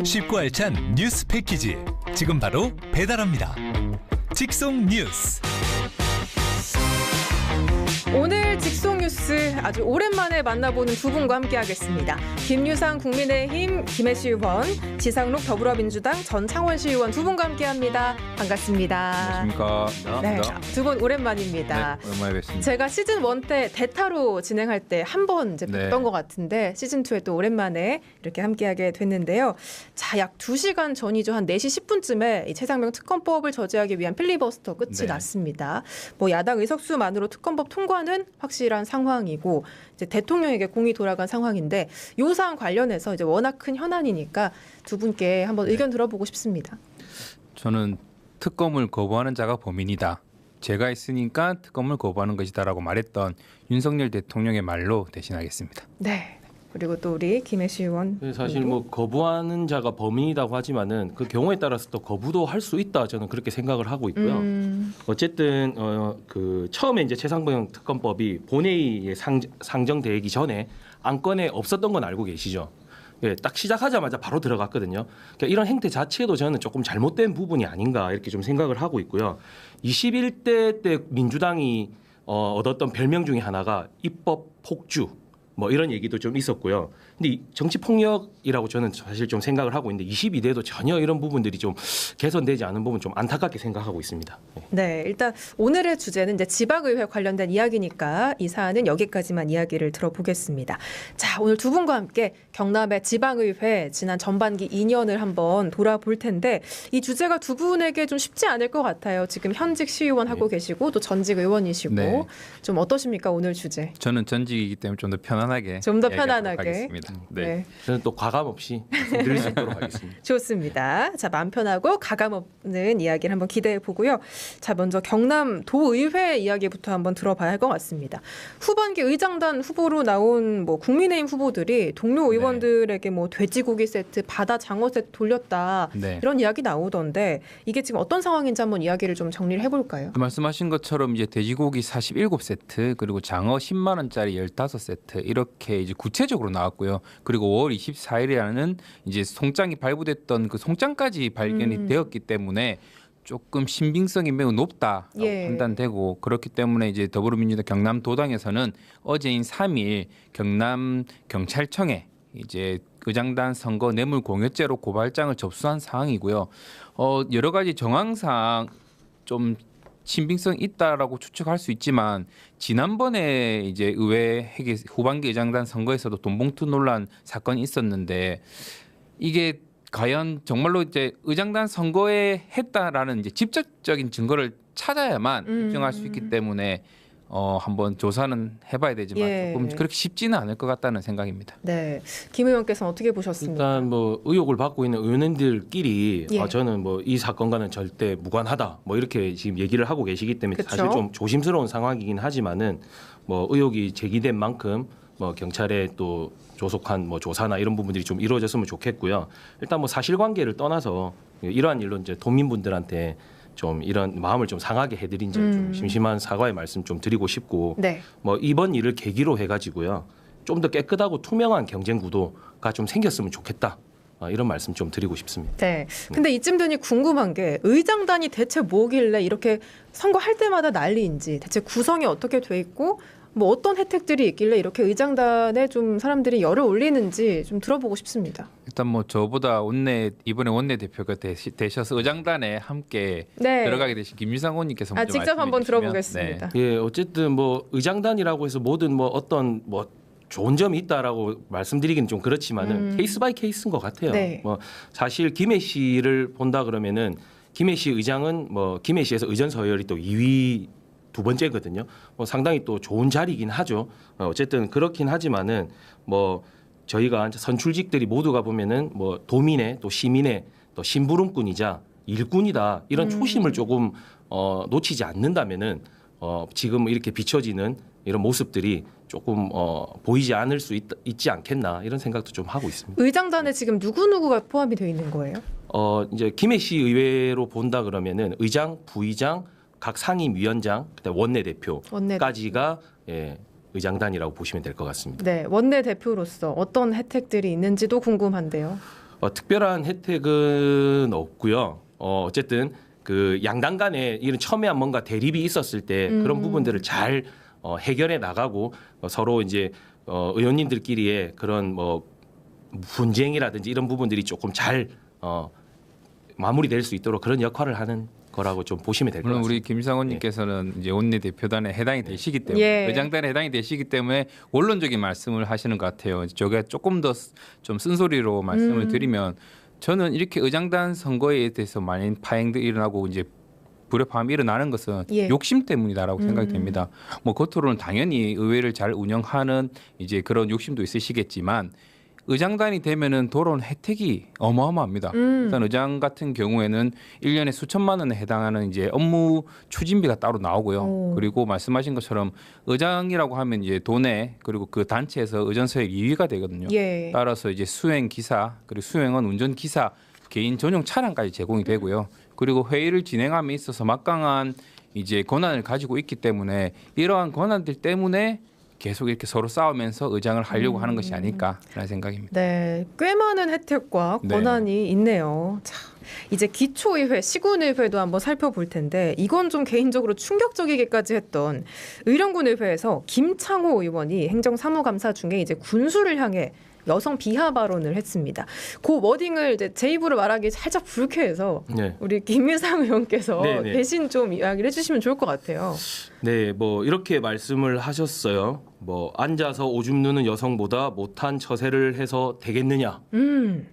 쉽고 알찬 뉴스 패키지 지금 바로 배달합니다. 직송 뉴스. 오늘 직송 뉴스 아주 오랜만에 만나보는 두 분과 함께하겠습니다. 김유상 국민의힘 김혜시 의원, 지상록 더불어민주당 전창원시 의원 두 분과 함께합니다. 반갑습니다. 안녕하십니까. 네, 두 분 오랜만입니다. 네, 오랜만에 뵙습니다. 제가 시즌 1 때 대타로 진행할 때 한 번 이제 뵀던 것 같은데 시즌 2에 또 오랜만에 이렇게 함께하게 됐는데요. 자, 약 2시간 전이죠. 한 4시 10분쯤에 이 최상병 특검법을 저지하기 위한 필리버스터 끝이 났습니다. 뭐 야당 의석수만으로 특검법 통과는 확실한 상황이고 이제 대통령에게 공이 돌아간 상황인데 이 사안 관련해서 이제 워낙 큰 현안이니까 두 분께 한번 의견 들어보고 싶습니다. 저는 특검을 거부하는 자가 범인이다. 제가 있으니까 특검을 거부하는 것이다라고 말했던 윤석열 대통령의 말로 대신하겠습니다. 네. 그리고 또 우리 김혜시 의원. 사실 뭐 거부하는 자가 범인이라고 하지만은 그 경우에 따라서 또 거부도 할 수 있다, 저는 그렇게 생각을 하고 있고요. 어쨌든 그 처음에 이제 최상병 특검법이 본회의에 상정되기 전에 안건에 없었던 건 알고 계시죠? 예, 딱 시작하자마자 바로 들어갔거든요. 그러니까 이런 행태 자체도 저는 조금 잘못된 부분이 아닌가 이렇게 좀 생각을 하고 있고요. 21대 때 민주당이 얻었던 별명 중에 하나가 입법 폭주. 뭐 이런 얘기도 좀 있었고요. 근데 정치 폭력이라고 저는 사실 좀 생각을 하고 있는데 22대도 전혀 이런 부분들이 좀 개선되지 않은 부분 좀 안타깝게 생각하고 있습니다. 네, 일단 오늘의 주제는 이제 지방의회 관련된 이야기니까 이 사안은 여기까지만 이야기를 들어보겠습니다. 자, 오늘 두 분과 함께 경남의 지방의회 지난 전반기 2년을 한번 돌아볼 텐데 이 주제가 두 분에게 좀 쉽지 않을 것 같아요. 지금 현직 시의원 하고 계시고 또 전직 의원이시고 좀 어떠십니까 오늘 주제? 저는 전직이기 때문에 좀 더 편안하게 하겠습니다. 네. 저는 또 과감 없이 말씀드릴 수 있도록 하겠습니다. 좋습니다. 자, 마음 편하고 가감 없는 이야기를 한번 기대해 보고요. 자, 먼저 경남 도의회 이야기부터 한번 들어봐야 할 것 같습니다. 후반기 의장단 후보로 나온 뭐 국민의힘 후보들이 동료 의원들에게 뭐 돼지고기 세트, 바다 장어 세트 돌렸다 이런 이야기 나오던데 이게 지금 어떤 상황인지 한번 이야기를 좀 정리를 해볼까요? 말씀하신 것처럼 이제 돼지고기 47세트 그리고 장어 10만 원짜리 15세트 이렇게 이제 구체적으로 나왔고요. 그리고 5월 24일이라는 이제 송장이 발부됐던 그 송장까지 발견이 되었기 때문에 조금 신빙성이 매우 높다라고 판단되고 그렇기 때문에 이제 더불어민주당 경남도당에서는 어제인 3일 경남 경찰청에 이제 의장단 선거 뇌물 공여죄로 고발장을 접수한 상황이고요. 여러 가지 정황상 좀 신빙성 있다라고 추측할 수 있지만 지난번에 이제 의회 후반기 의장단 선거에서도 돈봉투 논란 사건이 있었는데 이게 과연 정말로 이제 의장단 선거에 했다라는 이제 직접적인 증거를 찾아야만 입증할 수 있기 때문에 한번 조사는 해봐야 되지만 조금 그렇게 쉽지는 않을 것 같다는 생각입니다. 네, 김 의원께서는 어떻게 보셨습니까? 일단 뭐 의혹을 받고 있는 의원님들끼리 저는 뭐 이 사건과는 절대 무관하다 뭐 이렇게 지금 얘기를 하고 계시기 때문에 사실 좀 조심스러운 상황이긴 하지만은 뭐 의혹이 제기된 만큼 뭐 경찰에 또 조속한 뭐 조사나 이런 부분들이 좀 이루어졌으면 좋겠고요. 일단 뭐 사실관계를 떠나서 이러한 일로 이제 도민분들한테 좀 이런 마음을 좀 상하게 해드린 점 좀 심심한 사과의 말씀 좀 드리고 싶고 뭐 이번 일을 계기로 해가지고요 좀 더 깨끗하고 투명한 경쟁 구도가 좀 생겼으면 좋겠다 이런 말씀 좀 드리고 싶습니다. 네. 근데 이쯤 되니 궁금한 게 의장단이 대체 뭐길래 이렇게 선거할 때마다 난리인지 대체 구성이 어떻게 돼 있고 뭐 어떤 혜택들이 있길래 이렇게 의장단에 좀 사람들이 열을 올리는지 좀 들어보고 싶습니다. 일단 뭐 저보다 이번에 원내대표가 되셔서 의장단에 함께 들어가게 되신 김유상 의원님께서 먼저 직접 한번 들어보겠습니다. 예, 어쨌든 뭐 의장단이라고 해서 모든 뭐 어떤 뭐 좋은 점이 있다라고 말씀드리기는 좀 그렇지만은 케이스 바이 케이스인 것 같아요. 뭐 사실 김해시를 본다 그러면은 김해시 의장은 뭐 김해시에서 의전 서열이 또 2위 두 번째거든요. 뭐 상당히 또 좋은 자리이긴 하죠. 어쨌든 그렇긴 하지만은 뭐 저희가 선출직들이 모두가 보면은 뭐 도민의 또 시민의 또 심부름꾼이자 일꾼이다 이런 초심을 조금 놓치지 않는다면은 지금 이렇게 비춰지는 이런 모습들이 조금 보이지 않을 수 있지 않겠나 이런 생각도 좀 하고 있습니다. 의장단에 지금 누구누구가 포함이 되어 있는 거예요? 이제 김해시 의회로 본다 그러면은 의장, 부의장, 각 상임위원장, 그다음 원내대표까지가 의장단이라고 보시면 될 것 같습니다. 네, 원내 대표로서 어떤 혜택들이 있는지도 궁금한데요. 특별한 혜택은 없고요. 어쨌든 그 양당 간에 이런 첨예한 뭔가 대립이 있었을 때 그런 부분들을 잘 해결해 나가고 서로 이제 의원님들끼리의 그런 뭐 분쟁이라든지 이런 부분들이 조금 잘 마무리될 수 있도록 그런 역할을 하는 거라고 좀 보시면 될 것 같습니다. 물론 우리 김상원님께서는 이제 원내대표단에 해당이 되시기 때문에 의장단에 해당이 되시기 때문에 원론적인 말씀을 하시는 것 같아요. 저게 조금 더 좀 쓴소리로 말씀을 드리면 저는 이렇게 의장단 선거에 대해서 많은 파행들이 일어나고 이제 불협화음이 일어나는 것은 욕심 때문이다라고 생각이 됩니다. 뭐 겉으로는 당연히 의회를 잘 운영하는 이제 그런 욕심도 있으시겠지만 의장단이 되면은 돌아오는 혜택이 어마어마합니다. 일단 의장 같은 경우에는 1년에 수천만 원에 해당하는 이제 업무 추진비가 따로 나오고요. 그리고 말씀하신 것처럼 의장이라고 하면 이제 도내 그리고 그 단체에서 의전서열 2위가 되거든요. 따라서 이제 수행 기사 그리고 수행원 운전 기사 개인 전용 차량까지 제공이 되고요. 그리고 회의를 진행함에 있어서 막강한 이제 권한을 가지고 있기 때문에 이러한 권한들 때문에 계속 이렇게 서로 싸우면서 의장을 하려고 하는 것이 아닐까라는 생각입니다. 네, 꽤 많은 혜택과 권한이 있네요. 자, 이제 기초의회, 시군의회도 한번 살펴볼 텐데 이건 좀 개인적으로 충격적이게까지 했던 의령군 의회에서 김창호 의원이 행정사무감사 중에 이제 군수를 향해 여성 비하 발언을 했습니다. 그 워딩을 이제 제 입으로 말하기 살짝 불쾌해서 우리 김유상 의원께서 대신 좀 이야기를 해주시면 좋을 것 같아요. 네, 뭐 이렇게 말씀을 하셨어요. 뭐 앉아서 오줌 누는 여성보다 못한 처세를 해서 되겠느냐.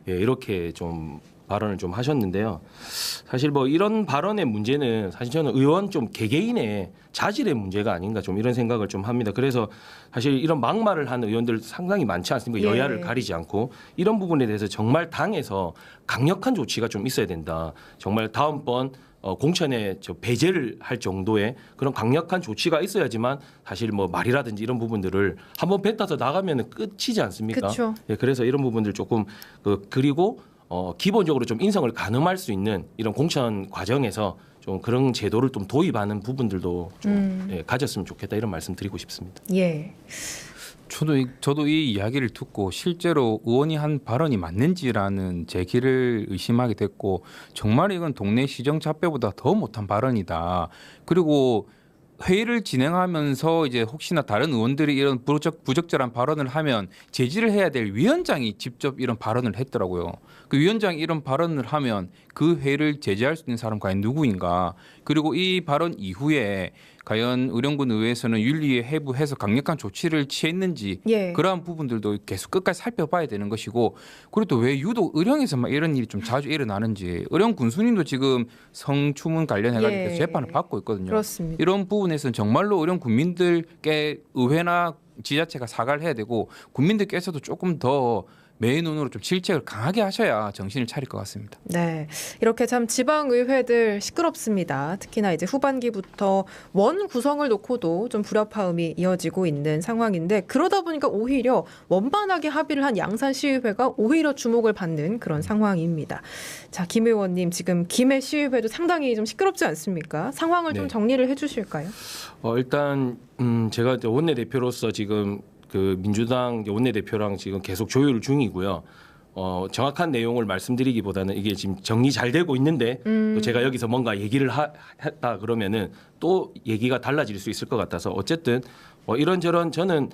이렇게 좀 발언을 좀 하셨는데요. 사실 뭐 이런 발언의 문제는 사실 저는 의원 좀 개개인의 자질의 문제가 아닌가 좀 이런 생각을 좀 합니다. 그래서 사실 이런 막말을 하는 의원들 상당히 많지 않습니까? 여야를 가리지 않고 이런 부분에 대해서 정말 당에서 강력한 조치가 좀 있어야 된다. 정말 다음번 공천에 배제를 할 정도의 그런 강력한 조치가 있어야지만 사실 뭐 말이라든지 이런 부분들을 한번 뱉어서 나가면 끝이지 않습니까? 그쵸. 그래서 이런 부분들 조금 그리고 기본적으로 좀 인성을 가늠할 수 있는 이런 공천 과정에서 좀 그런 제도를 좀 도입하는 부분들도 좀 가졌으면 좋겠다 이런 말씀 드리고 싶습니다. 예. 저도 이 이야기를 듣고 실제로 의원이 한 발언이 맞는지라는 제 길을 의심하게 됐고 정말 이건 동네 시정 잡배보다 더 못한 발언이다. 그리고 회의를 진행하면서 이제 혹시나 다른 의원들이 이런 부적절한 발언을 하면 제지를 해야 될 위원장이 직접 이런 발언을 했더라고요. 그 위원장이 이런 발언을 하면 그 회의를 제지할 수 있는 사람 과연 누구인가? 그리고 이 발언 이후에 과연 의령군 의회에서는 윤리에 해부해서 강력한 조치를 취했는지 그러한 부분들도 계속 끝까지 살펴봐야 되는 것이고 그리고 또 왜 유독 의령에서만 이런 일이 좀 자주 일어나는지 의령 군수님도 지금 성추문 관련해가지고 재판을 받고 있거든요. 그렇습니다. 이런 부분에서는 정말로 의령 국민들께 의회나 지자체가 사과를 해야 되고 국민들께서도 조금 더 매의 눈으로 좀 질책을 강하게 하셔야 정신을 차릴 것 같습니다. 네, 이렇게 참 지방의회들 시끄럽습니다. 특히나 이제 후반기부터 원 구성을 놓고도 좀 불협화음이 이어지고 있는 상황인데 그러다 보니까 오히려 원만하게 합의를 한 양산시의회가 오히려 주목을 받는 그런 상황입니다. 자, 김 의원님 지금 김해 시의회도 상당히 좀 시끄럽지 않습니까? 상황을 좀 정리를 해주실까요? 일단 제가 원내대표로서 지금 그 민주당 원내대표랑 지금 계속 조율 중이고요. 정확한 내용을 말씀드리기보다는 이게 지금 정리 잘 되고 있는데 또 제가 여기서 뭔가 얘기를 했다 그러면은 또 얘기가 달라질 수 있을 것 같아서 어쨌든 이런저런 저는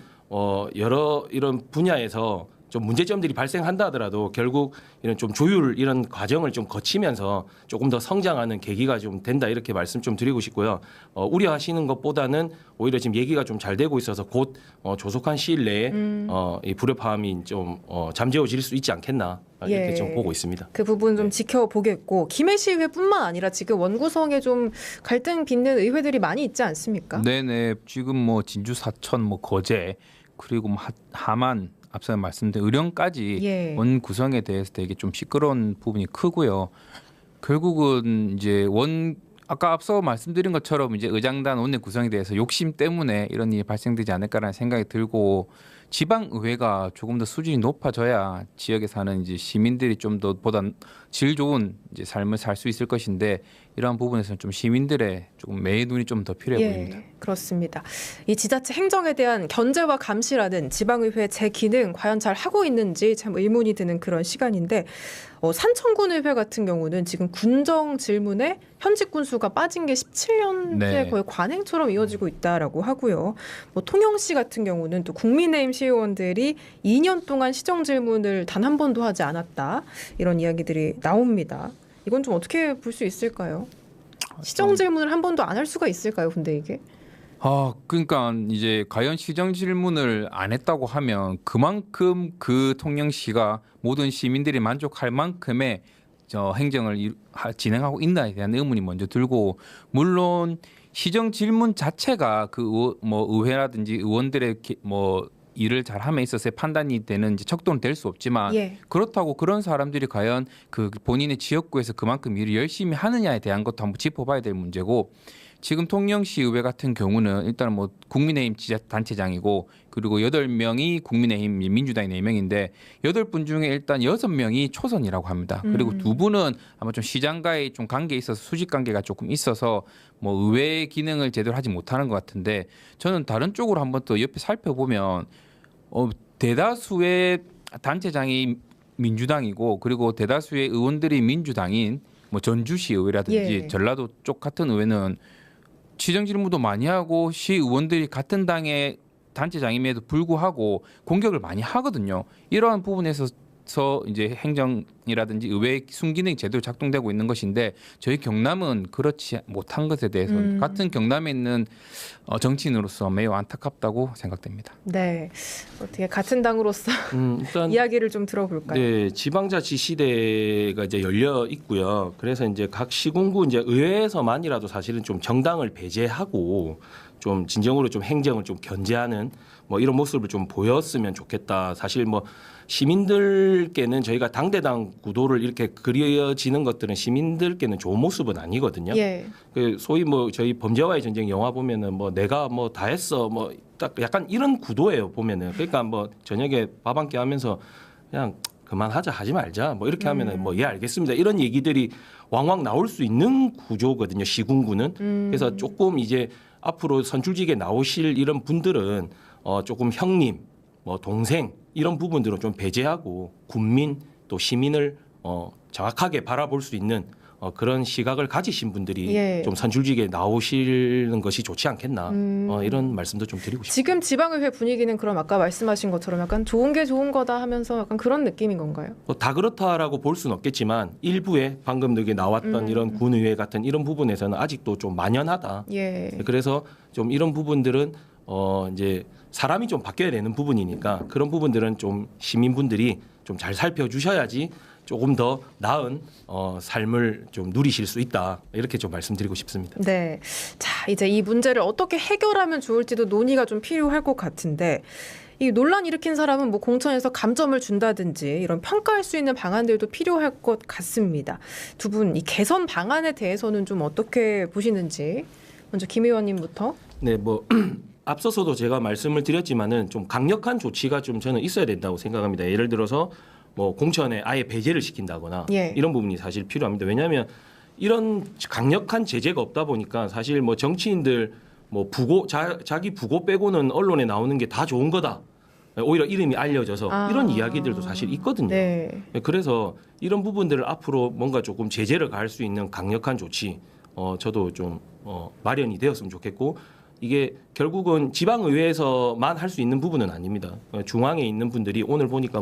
여러 이런 분야에서 좀 문제점들이 발생한다 하더라도 결국 이런 좀 조율 이런 과정을 좀 거치면서 조금 더 성장하는 계기가 좀 된다 이렇게 말씀 좀 드리고 싶고요. 우려하시는 것보다는 오히려 지금 얘기가 좀 잘 되고 있어서 곧 조속한 시일 내에 이 불협화음이 좀 잠재워질 수 있지 않겠나 이렇게 좀 보고 있습니다. 그 부분 좀 지켜보겠고 김해시의회뿐만 아니라 지금 원구성에 좀 갈등 빚는 의회들이 많이 있지 않습니까? 네네. 지금 뭐 진주 사천, 뭐 거제 그리고 뭐 하만 앞서 말씀드린 의령까지 원 구성에 대해서 되게 좀 시끄러운 부분이 크고요. 결국은 이제 아까 앞서 말씀드린 것처럼 이제 의장단 원내 구성에 대해서 욕심 때문에 이런 일이 발생되지 않을까라는 생각이 들고 지방 의회가 조금 더 수준이 높아져야 지역에 사는 이제 시민들이 좀 더 보다 질 좋은 이제 삶을 살 수 있을 것인데 이러한 부분에서는 좀 시민들의 조금 매의 눈이 좀 더 필요해 보입니다. 그렇습니다. 이 지자체 행정에 대한 견제와 감시라는 지방의회 재기능 과연 잘 하고 있는지 참 의문이 드는 그런 시간인데 산청군의회 같은 경우는 지금 군정 질문에 현직 군수가 빠진 게 17년째 거의 관행처럼 이어지고 있다라고 하고요. 통영시 같은 경우는 또 국민의힘 시의원들이 2년 동안 시정 질문을 단 한 번도 하지 않았다 이런 이야기들이 나옵니다. 이건 좀 어떻게 볼 수 있을까요? 시정 질문을 한 번도 안 할 수가 있을까요? 근데 이게? 그러니까 이제 과연 시정 질문을 안 했다고 하면 그만큼 그 통영시가 모든 시민들이 만족할 만큼의 행정을 진행하고 있나에 대한 의문이 먼저 들고, 물론 시정 질문 자체가 그 의회라든지 의원들의 일을 잘함에 있어서의 판단이 되는 이제 척도는 될 수 없지만 그렇다고 그런 사람들이 과연 그 본인의 지역구에서 그만큼 일을 열심히 하느냐에 대한 것도 한번 짚어봐야 될 문제고, 지금 통영시 의회 같은 경우는 일단 국민의힘 지자단체장이고 그리고 8명이 국민의힘 민주당이 4명인데 8분 중에 일단 6명이 초선이라고 합니다. 그리고 2분은 아마 좀 시장과의 좀 관계에 있어서 수직 관계가 조금 있어서 의회 기능을 제대로 하지 못하는 것 같은데, 저는 다른 쪽으로 한번 또 옆에 살펴보면 대다수의 단체장이 민주당이고 그리고 대다수의 의원들이 민주당인 전주시 의회라든지 전라도 쪽 같은 의회는 시정 질문도 많이 하고 시의원들이 같은 당의 단체장임에도 불구하고 공격을 많이 하거든요. 이러한 부분에서 이제 행정이라든지 의회 순기능이 제대로 작동되고 있는 것인데 저희 경남은 그렇지 못한 것에 대해서 같은 경남에 있는 정치인으로서 매우 안타깝다고 생각됩니다. 네, 어떻게 같은 당으로서 일단 이야기를 좀 들어볼까요? 네, 지방자치 시대가 이제 열려 있고요. 그래서 이제 각 시군구 이제 의회에서만이라도 사실은 좀 정당을 배제하고 좀 진정으로 좀 행정을 좀 견제하는 이런 모습을 좀 보였으면 좋겠다. 사실 시민들께는 저희가 당대당 구도를 이렇게 그려지는 것들은 시민들께는 좋은 모습은 아니거든요. 그 소위 저희 범죄와의 전쟁 영화 보면은 내가 다 했어 딱 약간 이런 구도예요 보면은. 그러니까 저녁에 밥 한 끼 하면서 그냥 그만하자 하지 말자 이렇게 하면은 예 알겠습니다 이런 얘기들이 왕왕 나올 수 있는 구조거든요 시군구는. 그래서 조금 이제 앞으로 선출직에 나오실 이런 분들은 조금 형님 동생 이런 부분들은 좀 배제하고 국민 또 시민을 정확하게 바라볼 수 있는 그런 시각을 가지신 분들이 좀 선출직에 나오시는 것이 좋지 않겠나 이런 말씀도 좀 드리고 싶습니다. 지금 지방의회 분위기는 그럼 아까 말씀하신 것처럼 약간 좋은 게 좋은 거다 하면서 약간 그런 느낌인 건가요? 다 그렇다라고 볼 수는 없겠지만 일부에 방금 여기 나왔던 이런 군의회 같은 이런 부분에서는 아직도 좀 만연하다. 그래서 좀 이런 부분들은 이제 사람이 좀 바뀌어야 되는 부분이니까 그런 부분들은 좀 시민분들이 좀 잘 살펴주셔야지 조금 더 나은 삶을 좀 누리실 수 있다 이렇게 좀 말씀드리고 싶습니다. 네, 자 이제 이 문제를 어떻게 해결하면 좋을지도 논의가 좀 필요할 것 같은데 이 논란 일으킨 사람은 공천에서 감점을 준다든지 이런 평가할 수 있는 방안들도 필요할 것 같습니다. 두 분 이 개선 방안에 대해서는 좀 어떻게 보시는지 먼저 김 의원님부터. 네, 앞서서도 제가 말씀을 드렸지만은 좀 강력한 조치가 좀 저는 있어야 된다고 생각합니다. 예를 들어서 공천에 아예 배제를 시킨다거나 이런 부분이 사실 필요합니다. 왜냐하면 이런 강력한 제재가 없다 보니까 사실 정치인들 자기 부고 빼고는 언론에 나오는 게 다 좋은 거다. 오히려 이름이 알려져서 이런 이야기들도 사실 있거든요. 그래서 이런 부분들을 앞으로 뭔가 조금 제재를 가할 수 있는 강력한 조치 저도 좀 마련이 되었으면 좋겠고, 이게 결국은 지방의회에서만 할 수 있는 부분은 아닙니다. 중앙에 있는 분들이 오늘 보니까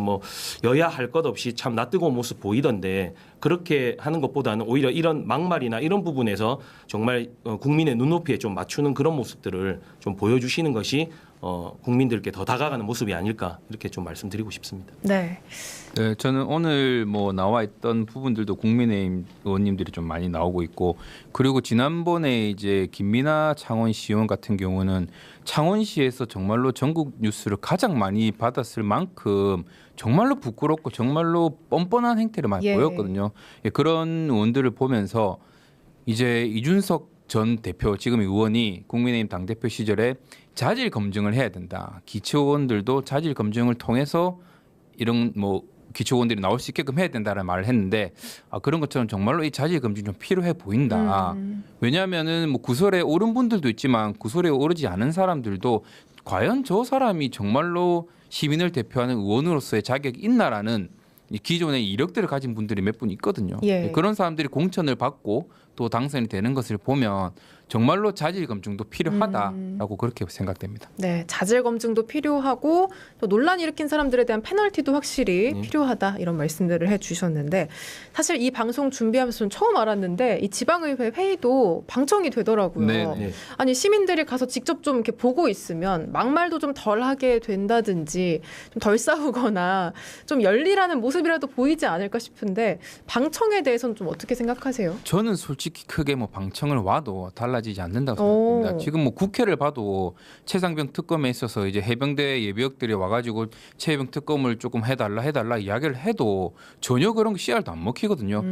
여야 할 것 없이 참 낯뜨거운 모습 보이던데 그렇게 하는 것보다는 오히려 이런 막말이나 이런 부분에서 정말 국민의 눈높이에 좀 맞추는 그런 모습들을 좀 보여주시는 것이 국민들께 더 다가가는 모습이 아닐까 이렇게 좀 말씀드리고 싶습니다. 네. 네, 저는 오늘 나와 있던 부분들도 국민의힘 의원님들이 좀 많이 나오고 있고, 그리고 지난번에 이제 김민아 창원시 의원 같은 경우는 창원시에서 정말로 전국 뉴스를 가장 많이 받았을 만큼 정말로 부끄럽고 정말로 뻔뻔한 행태를 많이 보였거든요. 그런 의원들을 보면서 이제 이준석 전 대표 지금 의원이 국민의힘 당대표 시절에 자질 검증을 해야 된다. 기초의원들도 자질 검증을 통해서 이런 뭐 기초의원들이 나올 수 있게끔 해야 된다는 말을 했는데 그런 것처럼 정말로 이 자질 검증 좀 필요해 보인다. 왜냐하면은 뭐 구설에 오른 분들도 있지만 구설에 오르지 않은 사람들도 과연 저 사람이 정말로 시민을 대표하는 의원으로서의 자격이 있나라는 기존의 이력들을 가진 분들이 몇 분 있거든요. 예. 그런 사람들이 공천을 받고 또 당선이 되는 것을 보면 정말로 자질 검증도 필요하다라고 그렇게 생각됩니다. 네, 자질 검증도 필요하고 또 논란 일으킨 사람들에 대한 페널티도 확실히 필요하다 이런 말씀들을 해주셨는데 사실 이 방송 준비하면서 좀 처음 알았는데 이 지방의회 회의도 방청이 되더라고요. 네. 아니 시민들이 가서 직접 좀 이렇게 보고 있으면 막말도 좀 덜하게 된다든지 좀 덜 싸우거나 좀 열리라는 모습이라도 보이지 않을까 싶은데 방청에 대해서는 좀 어떻게 생각하세요? 저는 솔직히 크게 뭐 방청을 와도 달라지지 않는다고 생각합니다. 지금 뭐 국회를 봐도 최상병 특검에 있어서 이제 해병대 예비역들이 와가지고 최해병 특검을 조금 해달라 이야기를 해도 전혀 그런 거 씨알도 안 먹히거든요.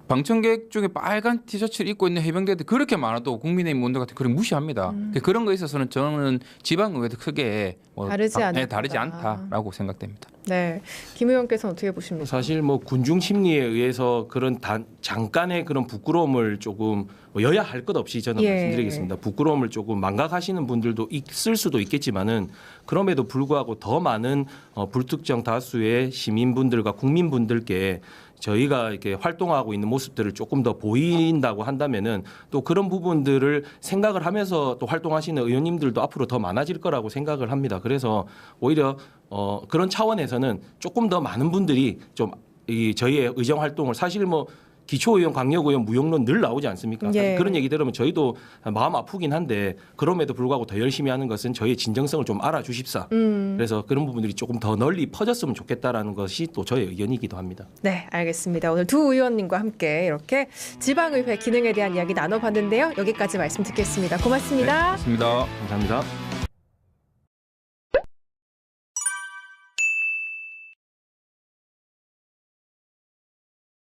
방청객 중에 빨간 티셔츠를 입고 있는 해병대들 그렇게 많아도 국민의힘 의원들 같은 그걸 무시합니다. 그런 거에 있어서는 저는 지방의회도 크게 뭐 다르지 않다라고 생각됩니다. 네, 김 의원께서는 어떻게 보십니까? 사실 뭐 군중 심리에 의해서 그런 잠깐의 그런 부끄러움을 조금 뭐 여야 할 것 없이 저는 말씀드리겠습니다. 부끄러움을 조금 망각하시는 분들도 있을 수도 있겠지만은 그럼에도 불구하고 더 많은 불특정 다수의 시민분들과 국민분들께 저희가 이렇게 활동하고 있는 모습들을 조금 더 보인다고 한다면은 또 그런 부분들을 생각을 하면서 또 활동하시는 의원님들도 앞으로 더 많아질 거라고 생각을 합니다. 그래서 오히려 그런 차원에서는 조금 더 많은 분들이 좀 이 저희의 의정 활동을 사실 뭐 기초의원, 강력의원, 무용론 늘 나오지 않습니까? 예. 그런 얘기 들으면 저희도 마음 아프긴 한데 그럼에도 불구하고 더 열심히 하는 것은 저희의 진정성을 좀 알아주십사. 그래서 그런 부분들이 조금 더 널리 퍼졌으면 좋겠다라는 것이 또 저의 의견이기도 합니다. 네, 알겠습니다. 오늘 두 의원님과 함께 이렇게 지방의회 기능에 대한 이야기 나눠봤는데요. 여기까지 말씀 듣겠습니다. 고맙습니다. 네, 고맙습니다. 감사합니다.